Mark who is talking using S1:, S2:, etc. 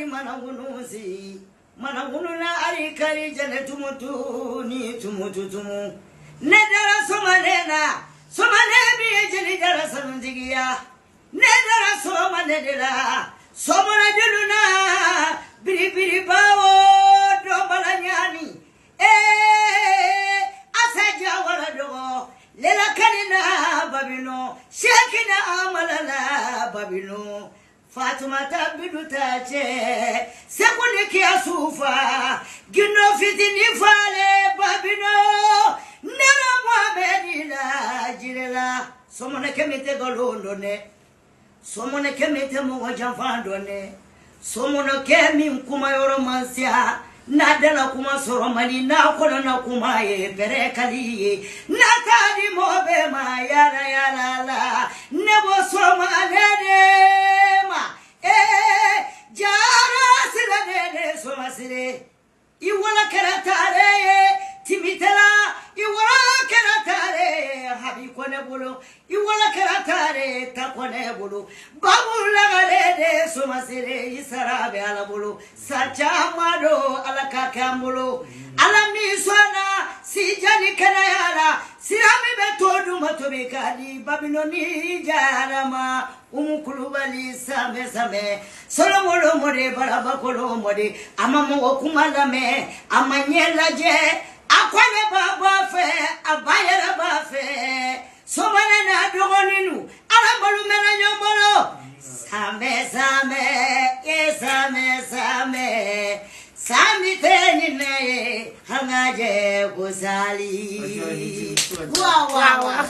S1: ari managunuzi managununa ari kari jane tumutu ni tumututumu nedara somane bi jeni dara sanundigiya nedara somanedela somana diluna biri bawo do balanyani asaja wala dogo lela kanina babino shekina amalala babino Fatuma tabidu tache sekuni kiasufa gino fitini fale babino nera muhamedila jirela somone kemite golondone somone kemite mojafandone somone kemi kuma yoro mansia nadala kuma soromani na kono na kuma ye perekali na tadi mobe ma yala la nebo somalede jara sirane somasire iwala karatare timitela iwala karatare habi kone bolo iwala karatare takone bolo babula garede somasire isarabe ala bolo sachamado ala kakambolo ala miswana sijani kanayara sirami betodu matobekadi babiloni jarama umukulubali same solomolo mode barabakolo mode amamo kumalame amanyelaje akwane baba fe abayara bafe somana na dogoninu alambalu mena nyomolo same tenine hangaje gozali wa